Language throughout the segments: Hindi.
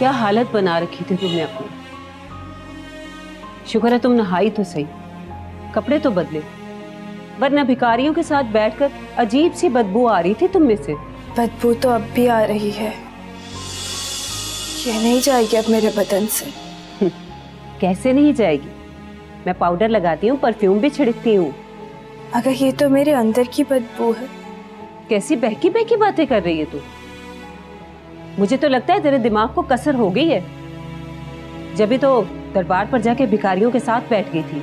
क्या हालत बना रखी थी तुमने अपनी। शुक्र है तुम नहाई तो सही, कपड़े तो बदले, वरना भिखारियों के साथ बैठकर अजीब सी बदबू आ रही थी तुम में से। बदबू तो अब भी आ रही है, ये नहीं जाएगी अब मेरे बदन से। कैसे नहीं जाएगी? मैं पाउडर लगाती हूँ, परफ्यूम भी छिड़कती हूँ। अगर ये तो मेरे अंदर की बदबू है। कैसी बहकी बहकी बातें कर रही है तू? मुझे तो लगता है तेरे दिमाग को कसर हो गई है, जब भी तो दरबार पर जाके भिखारियों के साथ बैठ गई थी।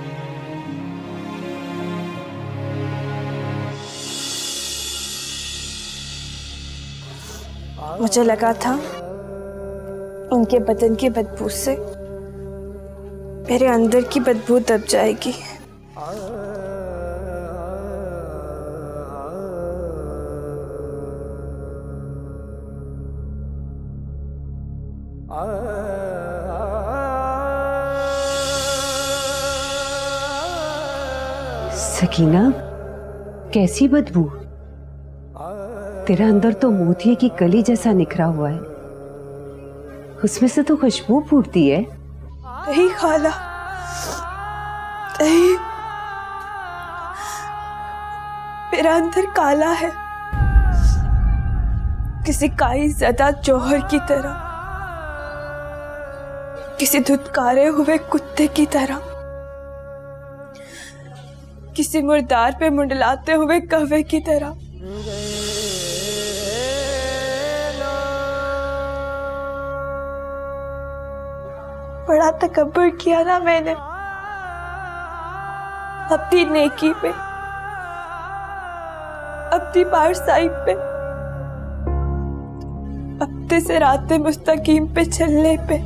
मुझे लगा था उनके बदन की बदबू से मेरे अंदर की बदबू दब जाएगी। सकीना, कैसी बदबू? तेरा अंदर तो मोतिये की कली जैसा निखरा हुआ है, उसमें से तो खुशबू फूटती है। नहीं खाला, नहीं, मेरा अंदर काला है, किसी काई ज़दा जौहर की तरह, किसी धुतकारे हुए कुत्ते की तरह, किसी मुर्दार पे मुंडलाते हुए कौवे की तरह। बड़ा तकब्बुर किया ना मैंने अपनी नेकी पे, अपनी पारसाई पे, अपने से रातें मुस्तकीम पे चलने पे।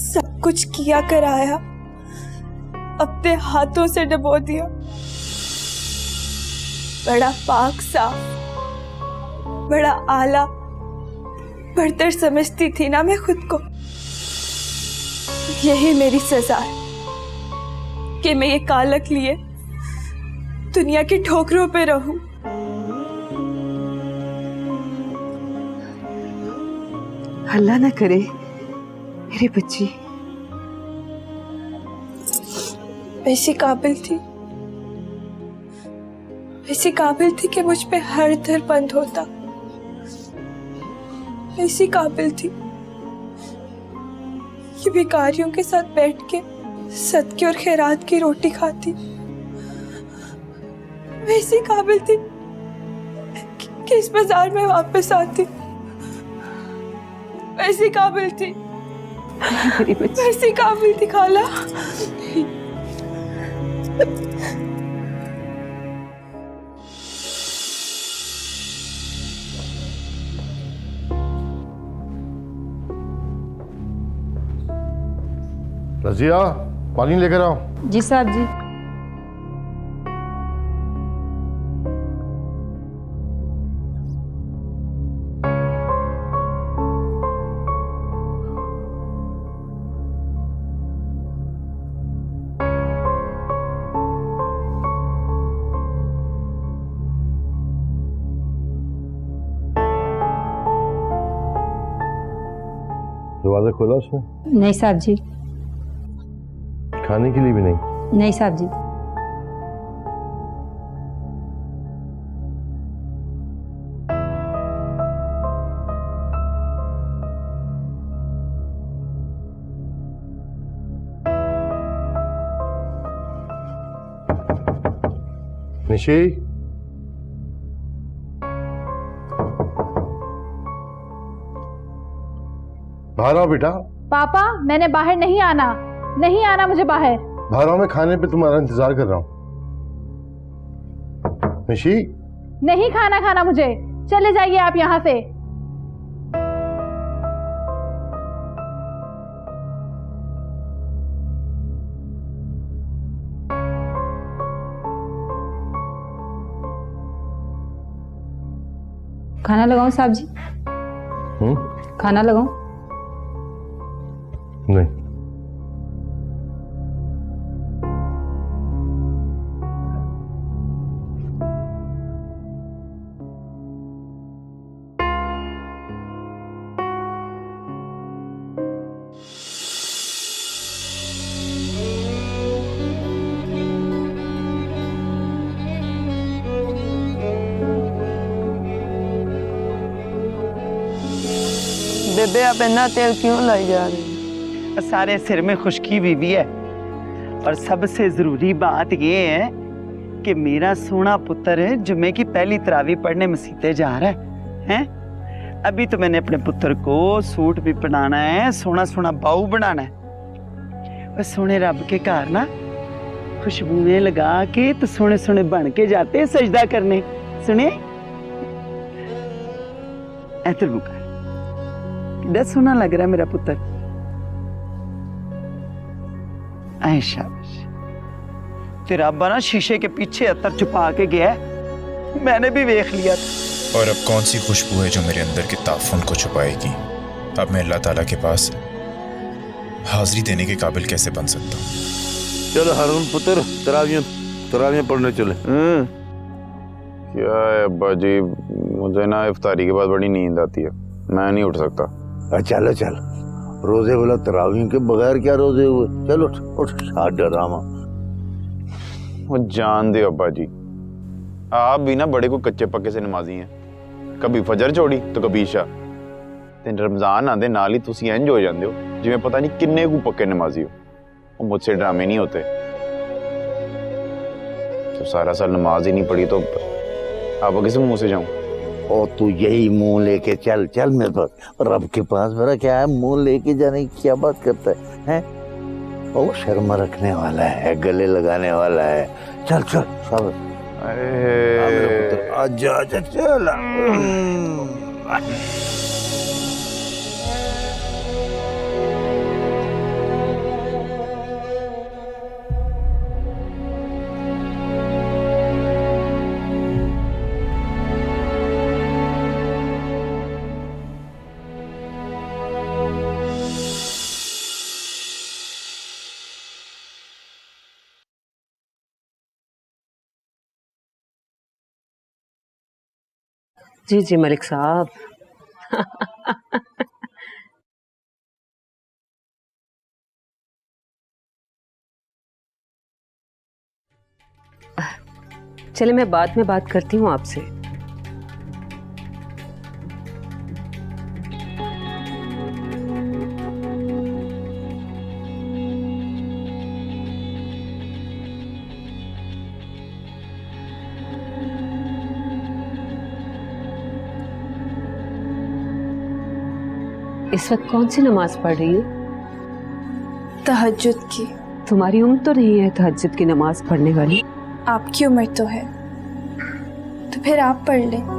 सब कुछ किया कराया, अपने हाथों से डबो दिया। बड़ा पाक साफ, बड़ा आला, बर्तर समझती थी ना मैं खुद को। यही मेरी सजा है कि मैं ये कालक लिए दुनिया की ठोकरों पे रहूं। अल्लाह ना करे मेरी बच्ची वैसी काबिल थी, वैसी काबिल थी कि मुझ पे हर दर बंद होता। वैसी काबिल थी कि भिखारियों के साथ बैठ के सदके और खैरात की रोटी खाती। वैसी काबिल थी कि इस बाजार में वापस आती। वैसी काबिल थी, वैसी काबिल थी खाला। रजिया, पानी लेकर आओ। जी साहब जी। दरवाजा खोला उसने? नहीं साहब जी। खाने के लिए भी नहीं? नहीं साहब जी। निशी, बाहर आओ बेटा। पापा, मैंने बाहर नहीं आना, नहीं आना मुझे बाहर। बाहर आओ, मैं खाने पे तुम्हारा इंतजार कर रहा हूं। निशी, नहीं खाना खाना मुझे, चले जाइए आप यहाँ से। खाना लगाऊं साहब जी? खाना लगाऊं? नहीं। बेबे आप इतना तेल क्यों लाई जा रही? सारे सिर में खुश्की भी है और सबसे जरूरी बात ये है कि मेरा सोना पुत्र जुम्मे की पहली तरावी पढ़ने मसीते जा रहा है? अभी तो मैंने अपने पुत्र को सूट भी पहनाना है, सोना सोना बाऊ बनाना है। बस सोने रब के घर ना खुशबुएं लगा के तो सोने सोने बन के जाते सजदा करने। सुने ऐतर बुका कितना सोना लग रहा है मेरा पुत्र। ऐ शाबाश, तेरा अब्बा ना शीशे के पीछे अतर छुपा के गया, मैंने भी देख लिया। और अब कौन सी खुशबू है जो मेरे अंदर के ताफुन को छुपाएगी? अब मैं अल्लाह ताला के पास हाजिरी देने के काबिल कैसे बन सकता हूँ? चलो हारून पुत्र, तरावियां पढ़ने चले। क्या है अब्बा जी, मुझे ना इफ्तारी के बाद बड़ी नींद आती है, मैं नहीं उठ सकता। चलो चल, रोजे बोला तरावियों के बगैर क्या रोजे हुए? चलो उठ उठ, हाथ डरामा। वो जान दे अब्बा जी, आप भी ना बड़े को कच्चे पक्के से नमाजी हैं। कभी फजर छोड़ी तो कभी ईशा। ते रमजान आंदे नाल ही तुसी इंज हो जांदे हो जिवें पता नहीं किन्ने को पक्के नमाजी हो। वो मुझसे ड्रामे नहीं होते। तो सारा साल नमाज ही नहीं पढ़ी तो आप किस मुंह से जाऊं? और तू यही मुंह लेके चल चल मेरे पास, रब के पास। मेरा क्या है, मुंह लेके जाने की क्या बात करता है? वो शर्मा रखने वाला है, गले लगाने वाला है। चल चल सब। आजा आजा चल। जी जी मलिक साहब। चले मैं बाद में बात करती हूँ आपसे। इस वक्त कौन सी नमाज पढ़ रही हो? तहज्जुद की। तुम्हारी उम्र तो नहीं है तहज्जुद की नमाज पढ़ने वाली। आपकी उम्र तो है, तो फिर आप पढ़ लें।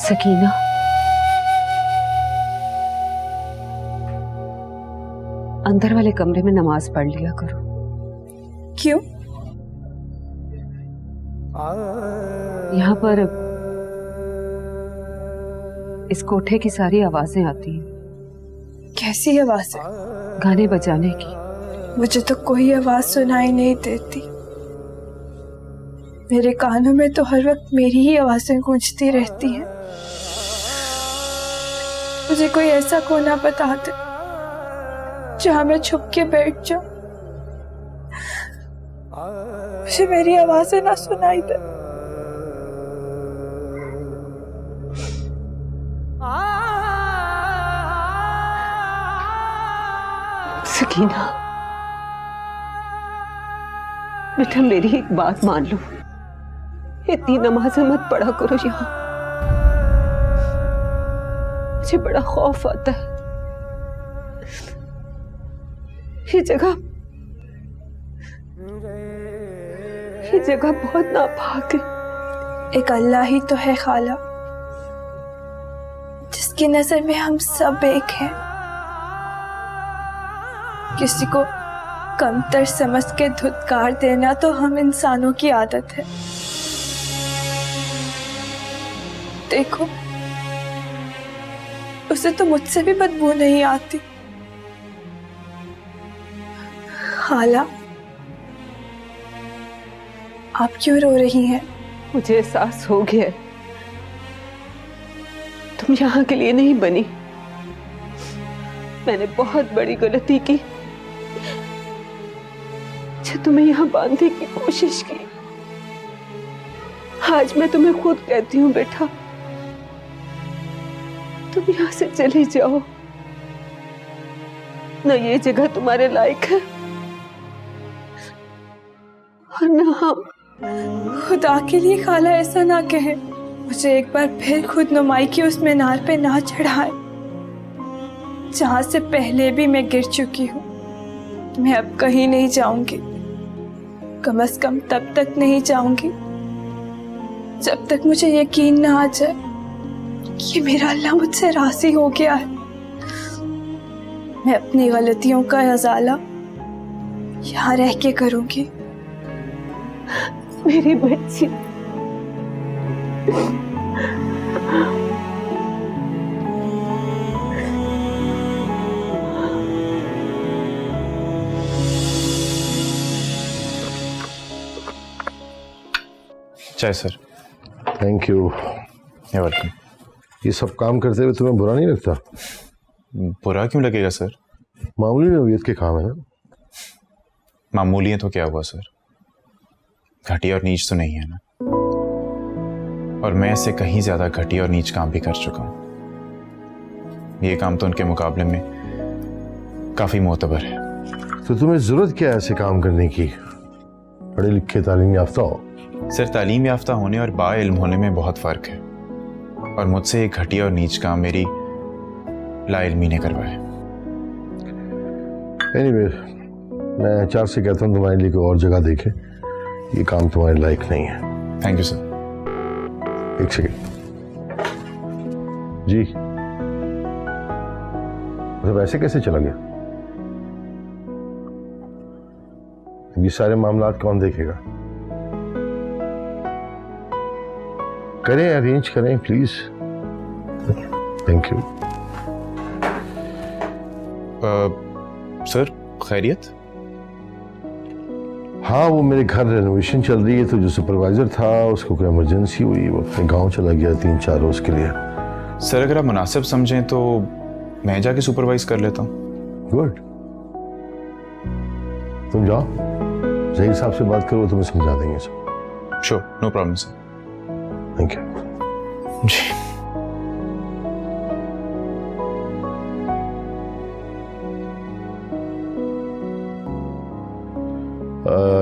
सकीना, अंदर वाले कमरे में नमाज पढ़ लिया करो। क्यों? यहाँ पर इस कोठे की सारी आवाजें आती हैं। कैसी आवाज है? गाने बजाने की। मुझे तो कोई आवाज सुनाई नहीं देती। मेरे कानों में तो हर वक्त मेरी ही आवाजें गूंजती रहती हैं। मुझे कोई ऐसा कोना बता दे जहां मैं छुप के बैठ जाऊं, मुझे मेरी आवाजें ना सुनाई दे। सकीना बेटा, मेरी एक बात मान लो, इतनी नमाज़ें मत पढ़ा करो यहाँ। मुझे बड़ा खौफ आता है। ये जगह बहुत नापाक है। एक अल्लाह ही तो है खाला की नजर में हम सब एक हैं। किसी को कमतर समझ के धुतकार देना तो हम इंसानों की आदत है। देखो, उसे तो मुझसे भी बदबू नहीं आती। खाला, आप क्यों रो रही हैं? मुझे एहसास हो गया है, तुम यहाँ के लिए नहीं बनी। मैंने बहुत बड़ी गलती की जो तुम्हें यहाँ बांधने की कोशिश की। आज मैं तुम्हें खुद कहती हूँ बेटा, तुम यहाँ से चले जाओ। न ये जगह तुम्हारे लायक है और न हम। खुदा के लिए खाला ऐसा ना कहे। मुझे एक बार फिर खुद नुमाई की उस मीनार पे ना चढ़ाए जहां से पहले भी मैं गिर चुकी हूँ। मैं अब कहीं नहीं जाऊंगी, कम से कम तब तक नहीं जाऊंगी जब तक मुझे यकीन ना आ जाए कि मेरा अल्लाह मुझसे राजी हो गया है। मैं अपनी गलतियों का अजाला यहाँ रह के करूंगी। मेरी बच्ची, चाय सर। Thank you. ये वेलकम। ये सब काम करते हुए तुम्हें बुरा नहीं लगता? बुरा क्यों लगेगा सर? मामूली नौयत के काम है ना। मामूली है तो क्या हुआ सर? घटिया और नीच तो नहीं है ना। और मैं इससे कहीं ज्यादा घटिया और नीच काम भी कर चुका हूं। ये काम तो उनके मुकाबले में काफी मोतबर है। तो तुम्हें जरूरत क्या है ऐसे काम करने की? पढ़े लिखे तालीम याफ्ता हो। सर, तालीम याफ्ता होने और बाइल्म होने में बहुत फर्क है, और मुझसे एक घटिया और नीच काम मेरी लाइल्मी ने करवाया। एनीवे, मैं चार से कहता हूँ तुम्हारे लिए कोई और जगह देखे। ये काम तुम्हारे लायक नहीं है। Thank you sir. एक सेकेंड जी, मतलब ऐसे कैसे चला गया? ये सारे मामलात कौन देखेगा? करें, अरेंज करें प्लीज। Thank you. सर, खैरियत? हाँ, वो मेरे घर रेनोवेशन चल रही है, तो जो सुपरवाइजर था उसको कोई इमरजेंसी हुई, वो अपने गांव चला गया 3-4 रोज के लिए। सर, अगर आप मुनासिब समझें तो मैं जाके सुपरवाइज कर लेता हूँ। गुड, तुम जाओ, ज़हीर साहब से बात करो, तुम्हें समझा देंगे सब। Sure, no problem sir. Thank you जी।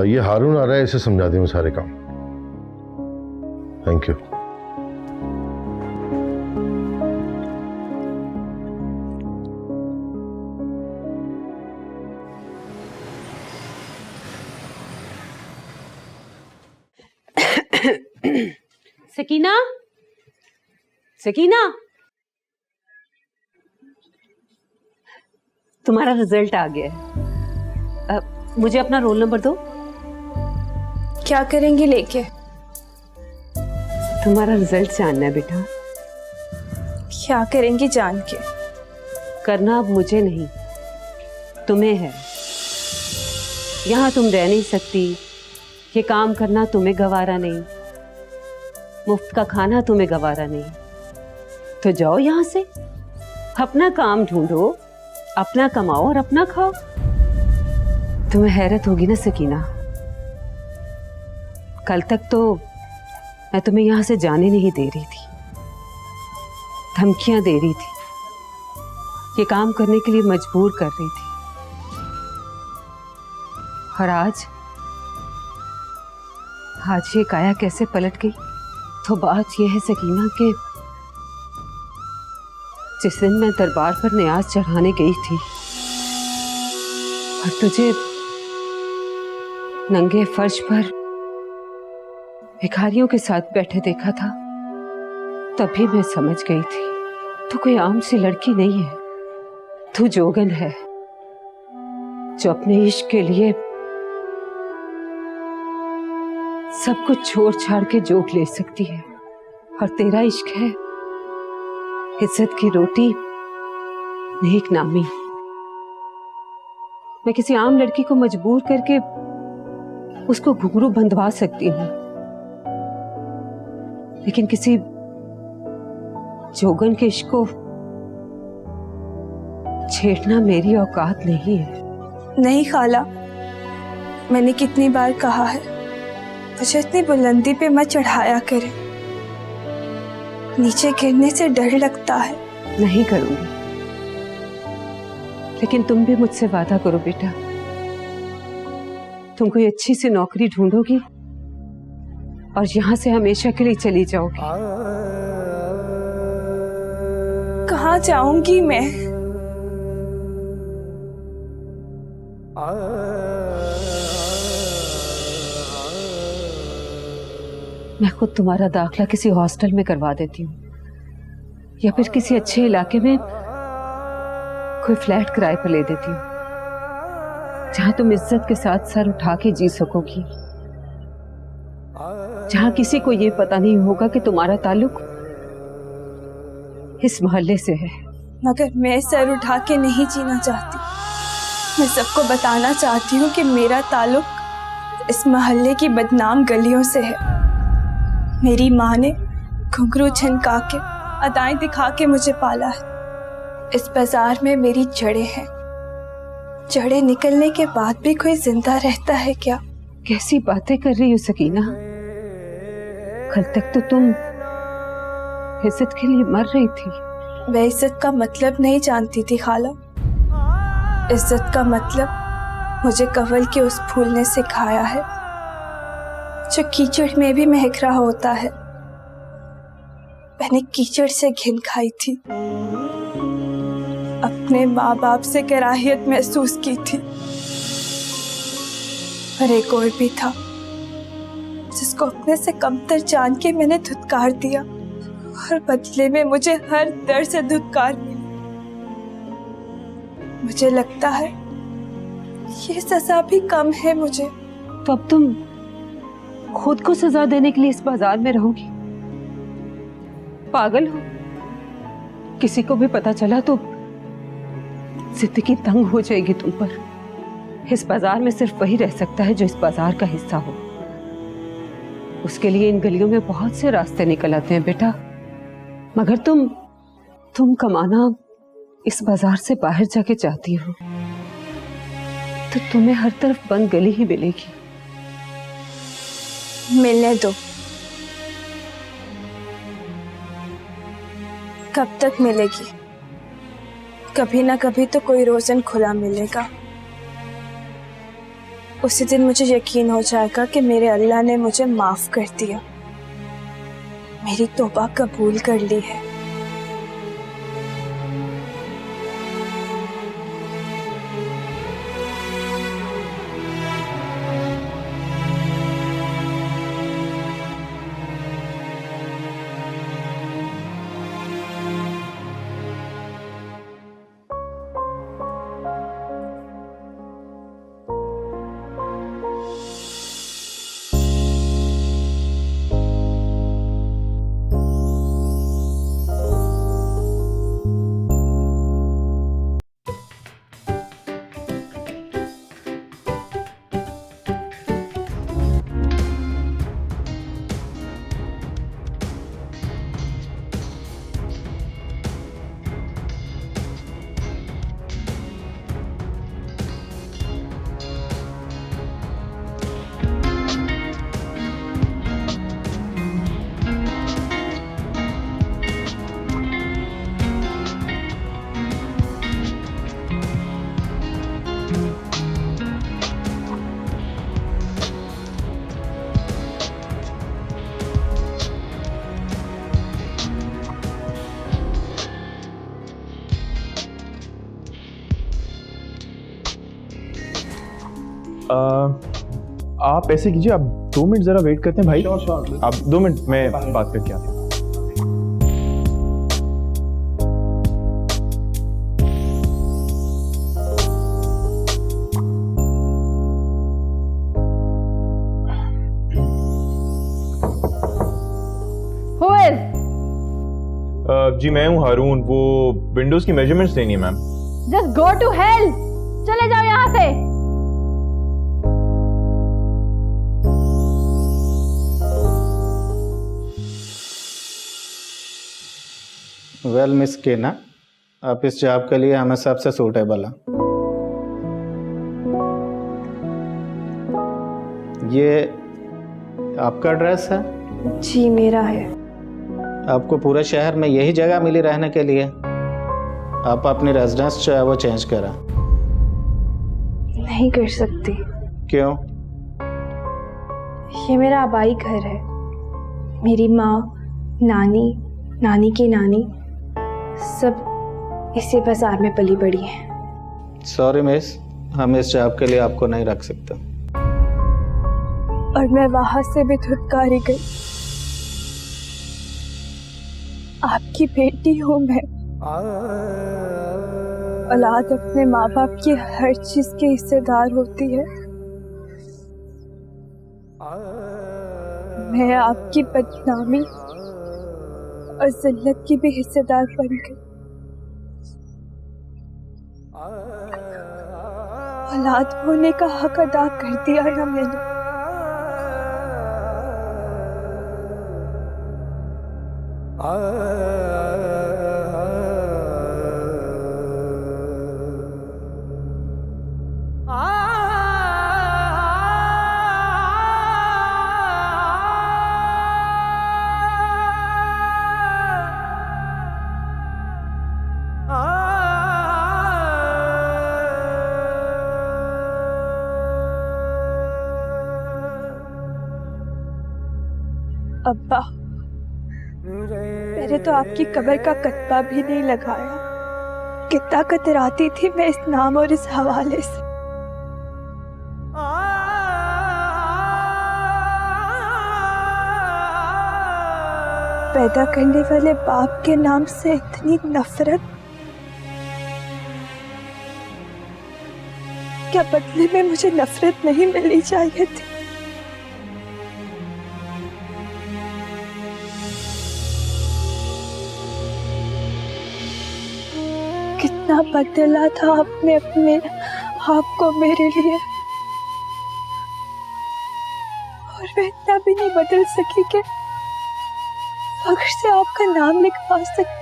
ये हारून आ रहा है, इसे समझा दें सारे काम। Thank you. सकीना, सकीना, तुम्हारा रिजल्ट आ गया है। मुझे अपना रोल नंबर दो। क्या करेंगी लेके? तुम्हारा रिजल्ट जानना है बेटा। क्या करेंगी जान के? करना अब मुझे नहीं, तुम्हें है। यहाँ तुम रह नहीं सकती, ये काम करना तुम्हें गवारा नहीं, मुफ्त का खाना तुम्हें गवारा नहीं, तो जाओ यहाँ से, अपना काम ढूंढो, अपना कमाओ और अपना खाओ। तुम्हें हैरत होगी ना सकीना, कल तक तो मैं तुम्हें यहाँ से जाने नहीं दे रही थी, धमकियां दे रही थी, ये काम करने के लिए मजबूर कर रही थी, और आज ये काया कैसे पलट गई। तो बात यह है सकीना कि जिस दिन मैं दरबार पर न्याज चढ़ाने गई थी और तुझे नंगे फर्श पर भिखारियों के साथ बैठे देखा था, तभी मैं समझ गई थी तू कोई आम सी लड़की नहीं है, तू जोगन है जो अपने इश्क के लिए सब कुछ छोड़ छाड़ के जोग ले सकती है। और तेरा इश्क है इज्जत की रोटी, नेक नामी। मैं किसी आम लड़की को मजबूर करके उसको घुंघरू बंधवा सकती हूँ, लेकिन किसी जोगन के इश्क को छेड़ना मेरी औकात नहीं है। नहीं खाला, मैंने कितनी बार कहा है मुझे इतनी बुलंदी पे मत चढ़ाया करे, नीचे गिरने से डर लगता है। नहीं करूंगी, लेकिन तुम भी मुझसे वादा करो बेटा, तुम कोई अच्छी सी नौकरी ढूंढोगी और यहां से हमेशा के लिए चली जाओगी। कहाँ जाऊंगी मैं? मैं खुद तुम्हारा दाखला किसी हॉस्टल में करवा देती हूँ, या फिर किसी अच्छे इलाके में कोई फ्लैट किराए पर ले देती हूँ, जहां तुम इज्जत के साथ सर उठा के जी सकोगी, जहां किसी को ये पता नहीं होगा कि तुम्हारा ताल्लुक इस मोहल्ले से है। मगर मैं सर उठा के नहीं जीना चाहती। मैं सबको बताना चाहती हूँ कि मेरा ताल्लुक इस मोहल्ले की बदनाम गलियों से है। मेरी माँ ने घुंघरू झनका के, अदाएं दिखा के मुझे पाला है। इस बाजार में मेरी जड़ें हैं। जड़ें निकलने के बाद भी कोई जिंदा रहता है क्या? कैसी बातें कर रही हो सकीना? कल तक तो तुम इज्जत के लिए मर रही थी। मैं इज्जत का मतलब नहीं जानती थी खाला। इज्जत का मतलब मुझे कंवल के उस फूल ने सिखाया है जो कीचड़ में भी महक रहा होता है। मैंने कीचड़ से घिन खाई थी, अपने माँ बाप से कराहियत महसूस की थी, पर एक और भी था जिसको अपने से कमतर जान के मैंने धुतकार दिया, और बदले में मुझे हर दर से धुतकार मिली। मुझे लगता है ये सजा भी कम है मुझे। तो अब तुम खुद को सजा देने के लिए इस बाजार में रहोगी? पागल हो? किसी को भी पता चला तो जिंदगी तंग हो जाएगी तुम पर। इस बाजार में सिर्फ वही रह सकता है जो इस बाजार का हिस्सा हो। उसके लिए इन गलियों में बहुत से रास्ते निकल आते हैं बेटा, मगर तुम कमाना इस बाजार से बाहर जाके चाहती हो तो तुम्हें हर तरफ बंद गली ही मिलेगी। मिलने दो। कब तक मिलेगी? कभी ना कभी तो कोई रोजन खुला मिलेगा। उसी दिन मुझे यकीन हो जाएगा कि मेरे अल्लाह ने मुझे माफ कर दिया, मेरी तौबा कबूल कर ली है। आप ऐसे कीजिए, आप 2 मिनट जरा वेट करते हैं भाई। आप 2 मिनट, मैं बात करके आता हूँ। जी मैं हूँ हारून, वो विंडोज की मेजरमेंट्स लेनी है ma'am. Just go to hell, चले जाओ यहाँ से। वेल मिस केना, आप इस जॉब के लिए हमें सबसे सूटेबल है। ये आपका एड्रेस है? जी मेरा है। आपको पूरे शहर में यही जगह मिली रहने के लिए? आप अपनी रेजिडेंस जो है वो चेंज करा। नहीं कर सकती। क्यों? ये मेरा आबाई घर है। मेरी माँ, नानी, नानी की नानी सब इसी बाजार में पली बड़ी हैं। सॉरी मिस, हम इस जॉब के लिए आपको नहीं रख सकते। और मैं वहां से भी धुतकारी गई। आपकी बेटी हूं मैं। औलाद अपने माँ बाप की हर चीज के हिस्सेदार होती है। मैं आपकी बदनामी और जिल्लत की भी हिस्सेदार बन गई। औलाद होने का हक अदा कर दिया ना मैंने। अब्बा, मैंने तो आपकी कब्र का कतबा भी नहीं लगाया। कितना कतराती थी मैं इस नाम और इस हवाले से। पैदा करने वाले बाप के नाम से इतनी नफरत, क्या बदले में मुझे नफरत नहीं मिलनी चाहिए थी? कितना बदला था आपने अपने आप को मेरे लिए, और मैं इतना भी नहीं बदल सकी कि फख्र से आपका नाम लिखवा सकती।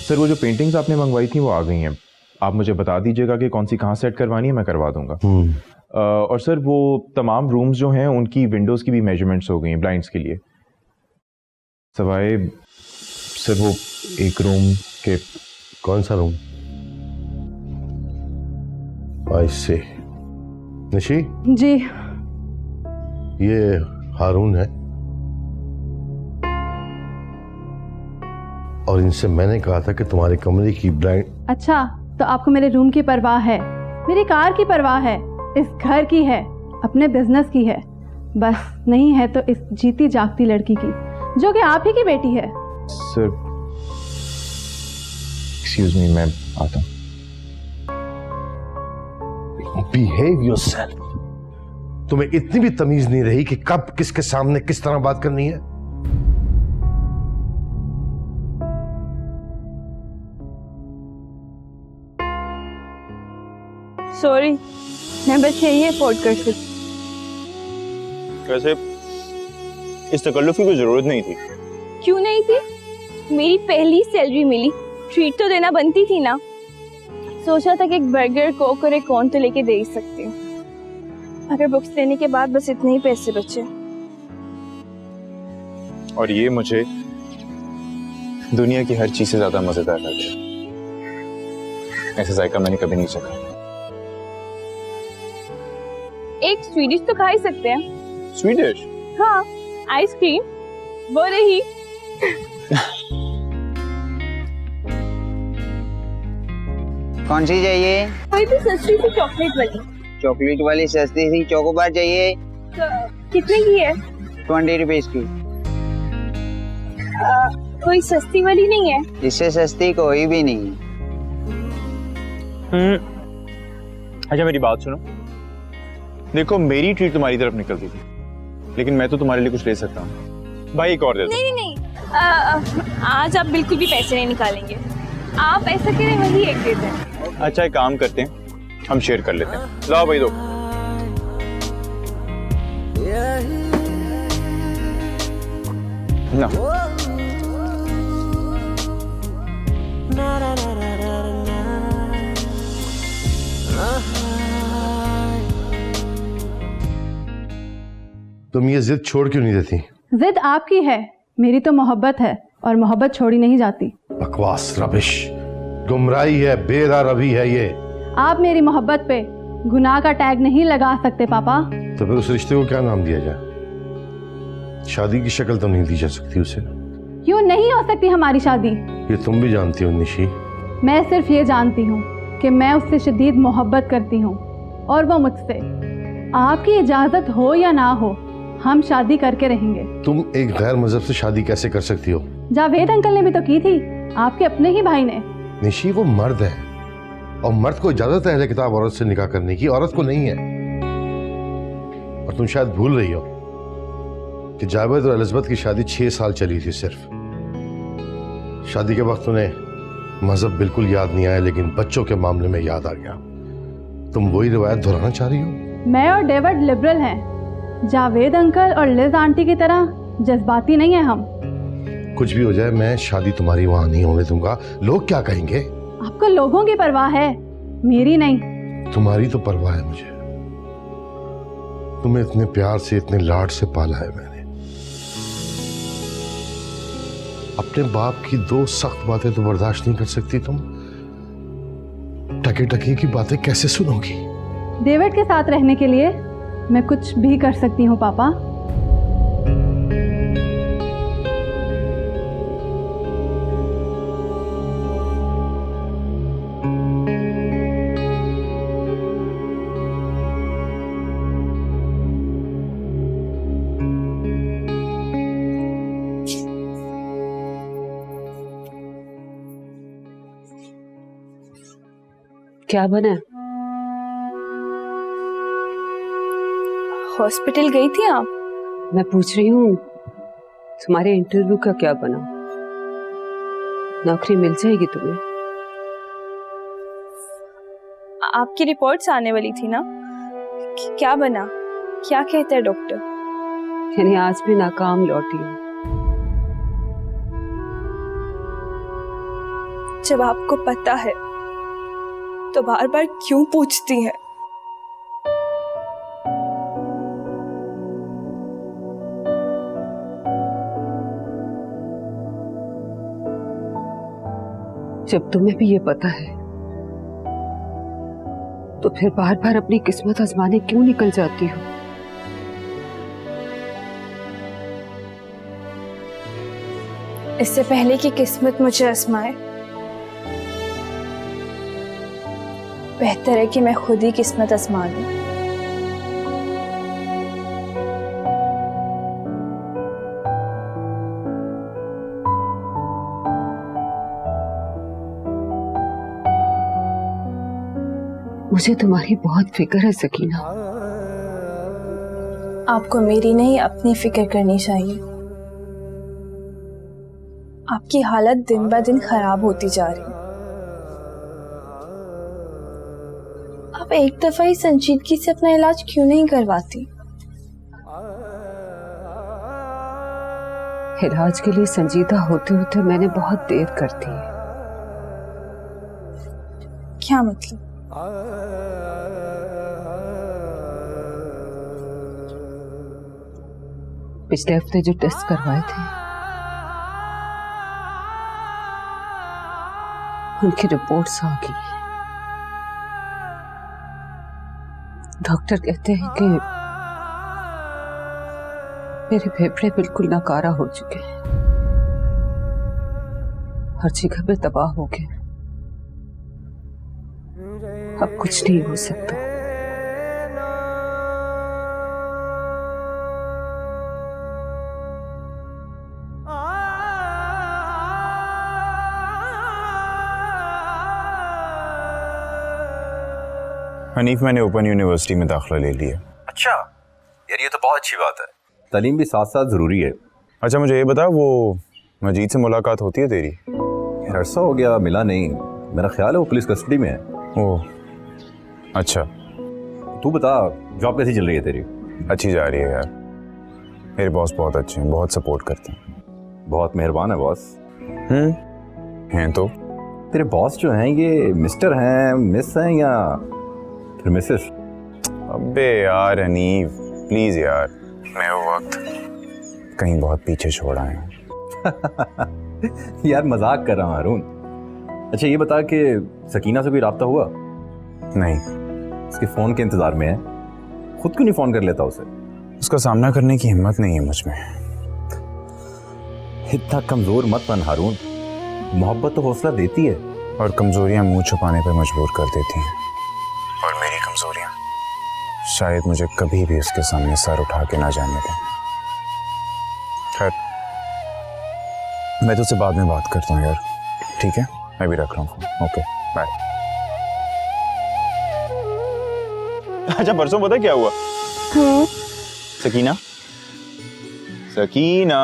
सर वो जो पेंटिंग्स आपने मंगवाई थी वो आ गई हैं। आप मुझे बता दीजिएगा कि कौन सी कहाँ सेट करवानी है, मैं करवा दूंगा। और सर वो तमाम रूम्स जो हैं उनकी विंडोज़ की भी मेजरमेंट्स हो गई हैं ब्लाइंड्स के लिए, सवाए सर वो एक रूम के। कौन सा रूम? आई से निशी जी ये हारून है, और इनसे मैंने कहा था कि तुम्हारे कमरे की ब्लाइंड। अच्छा, तो आपको मेरे रूम की परवाह है, मेरी कार की परवाह है, इस घर की है, अपने बिजनेस की है, बस नहीं है तो इस जीती जागती लड़की की जो कि आप ही की बेटी है। सर एक्सक्यूज मी, मैं आता हूँ। Behave yourself. तुम्हें इतनी भी तमीज नहीं रही कि कब किसके सामने किस तरह बात करनी है? सॉरी, मैं बस यही अफोर्ड कर सकती। वैसे इस तकल्लुफ की कोई जरूरत नहीं थी। क्यों नहीं थी? मेरी पहली सैलरी मिली, ट्रीट तो देना बनती थी ना। सोचा था कि एक बर्गर, कोक और एक कॉर्न तो लेके दे ही सकती हूँ, मगर बुक्स लेने के बाद बस इतने ही पैसे बचे। और ये मुझे दुनिया की हर चीज से ज्यादा मजेदार लग गया। ऐसा जायका मैंने कभी नहीं चखा। एक स्वीडिश तो खा ही सकते हैं। स्वीडिश? हाँ, आइसक्रीम, वो रही। कौन सी चाहिए? कोई भी सस्ती सी चॉकलेट वाली। चॉकलेट वाली सस्ती सी चोकोबार चाहिए। कितने की है? 20 रुपीज की। कोई सस्ती वाली नहीं है? इससे सस्ती कोई भी नहीं। अच्छा मेरी बात सुनो, देखो मेरी ट्रीट तुम्हारी तरफ निकलती थी, लेकिन मैं तो तुम्हारे लिए कुछ ले सकता हूँ। भाई एक और दे दो। नहीं नहीं, आज आप बिल्कुल भी पैसे नहीं निकालेंगे। आप ऐसा करें, वही एक दे दें। अच्छा एक काम करते हैं, हम शेयर कर लेते हैं। लाओ भाई दो। ना तुम ये जिद छोड़ क्यों नहीं देती? जिद आपकी है, मेरी तो मोहब्बत है और मोहब्बत छोड़ी नहीं जाती। बकवास, रबिश, गुमराही है, बेरा रवि है ये। आप मेरी मोहब्बत पे गुनाह का टैग नहीं लगा सकते पापा। तो फिर उस रिश्ते को क्या नाम दिया जाए? शादी की शक्ल तो नहीं दी जा सकती उसे। क्यों नहीं हो सकती हमारी शादी? ये तुम भी जानती हो निशी। मैं सिर्फ ये जानती हूँ कि मैं उससे शदीद मोहब्बत करती हूँ और वो मुझसे। आपकी इजाजत हो या ना हो, हम शादी करके रहेंगे। तुम एक गैर मजहब से शादी कैसे कर सकती हो? जावेद अंकल ने भी तो की थी, आपके अपने ही भाई ने। निशी वो मर्द है और मर्द को इजाजत है अहले किताब औरत से निकाह करने की, औरत को नहीं है। और तुम शायद भूल रही हो कि जावेद और एलिज़ाबेथ की शादी 6 साल चली थी सिर्फ। शादी के वक्त उन्हें मजहब बिल्कुल याद नहीं आया, लेकिन बच्चों के मामले में याद आ गया। तुम वही रिवायत दोहराना चाह रही हो? मैं और डेविड लिबरल हैं, जावेद अंकल और लिज आंटी की तरह जज्बाती नहीं है हम। कुछ भी हो जाए, मैं शादी तुम्हारी वहां नहीं होने दूंगा। लोग क्या कहेंगे? आपको लोगों की परवाह है, मेरी नहीं। तुम्हारी तो परवाह है मुझे। तुम्हें इतने प्यार से, इतने लाड से पाला है मैंने। अपने बाप की 2 सख्त बातें तो बर्दाश्त नहीं कर सकती तुम? टके टके की बातें कैसे सुनोगी? डेविड के साथ रहने के लिए मैं कुछ भी कर सकती हूँ पापा। क्या बना? हॉस्पिटल गई थी आप? मैं पूछ रही हूँ तुम्हारे इंटरव्यू का क्या बना? नौकरी मिल जाएगी तुम्हें? आपकी रिपोर्ट्स आने वाली थी ना, क्या बना? क्या कहते हैं डॉक्टर? यानी आज भी नाकाम लौटी हो? जब आपको पता है तो बार बार क्यों पूछती हैं? जब तुम्हें भी ये पता है तो फिर बार बार अपनी किस्मत आजमाने क्यों निकल जाती हो? इससे पहले कि किस्मत मुझे आजमाए, बेहतर है कि मैं खुद ही किस्मत आजमा लूं। मुझे तुम्हारी बहुत फिक्र है सकीना। आपको मेरी नहीं, अपनी फिक्र करनी चाहिए। आपकी हालत दिन ब दिन खराब होती जा रही है। आप एक दफा ही संजीदगी से अपना इलाज क्यों नहीं करवाती? इलाज के लिए संजीदा होते होते मैंने बहुत देर कर दी है। क्या मतलब? पिछले हफ्ते जो टेस्ट करवाए थे उनकी रिपोर्ट्स आ गई। डॉक्टर कहते हैं कि मेरे फेफड़े बिल्कुल नाकारा हो चुके हैं, हर जगह पे तबाह हो गए। अब कुछ नहीं हो सकता। हनीफ, मैंने ओपन यूनिवर्सिटी में दाखिला ले लिया। अच्छा यार, ये तो बहुत अच्छी बात है। तालीम भी साथ साथ ज़रूरी है। अच्छा मुझे ये बता, वो मजीद से मुलाकात होती है तेरी? यार अरसा हो गया, मिला नहीं। मेरा ख्याल है वो पुलिस कस्टडी में है। ओह अच्छा। तू बता, जॉब कैसी चल रही है तेरी? अच्छी जा रही है यार, मेरे बॉस बहुत अच्छे हैं, बहुत सपोर्ट करते हैं। बहुत मेहरबान है बॉस। हैं तो? तेरे बॉस जो हैं ये मिस्टर हैं, मिस हैं या फिर मिसेस? अबे यार हनीफ प्लीज यार, मैं वो वक्त कहीं बहुत पीछे छोड़ आया हूँ। यार मजाक कर रहा हूँ हारून। अच्छा ये बता कि सकीना से भी राब्ता हुआ? नहीं। उसके फोन के इंतजार में है, खुद क्यों नहीं फोन कर लेता उसे? उसका सामना करने की हिम्मत नहीं है मुझ में। इतना कमजोर मत बन हारून, मोहब्बत तो हौसला देती है। और कमजोरियां मुंह छुपाने पर मजबूर कर देती हैं, और मेरी कमजोरियां शायद मुझे कभी भी उसके सामने सर उठा के ना जाने दें। खैर मैं तुझसे बाद में बात करता हूँ यार, ठीक है? मैं भी रख रहा हूँ फोन। Okay bye. अच्छा परसों पता क्या हुआ? सकीना, सकीना,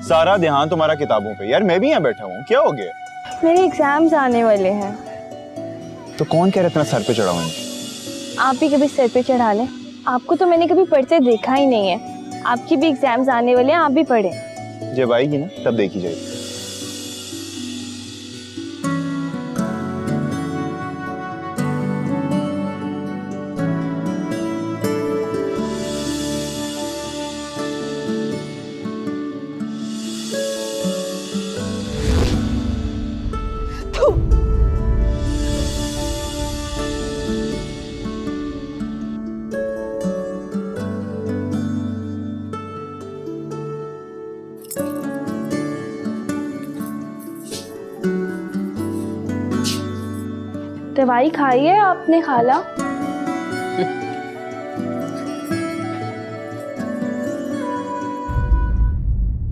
सारा ध्यान तुम्हारा किताबों पे। यार मैं भी यहाँ बैठा हूँ, क्या हो गया? मेरे एग्जाम्स आने वाले हैं। तो कौन कह रहा इतना सर पे चढ़ा हुआ है? आप भी कभी सर पे चढ़ा लें। आपको तो मैंने कभी पढ़ते देखा ही नहीं है। आपकी भी एग्जाम्स आने वाले हैं, आप भी पढ़ें। जब आएगी ना तब देखी जाएगी। दवाई खाई है आपने खाला?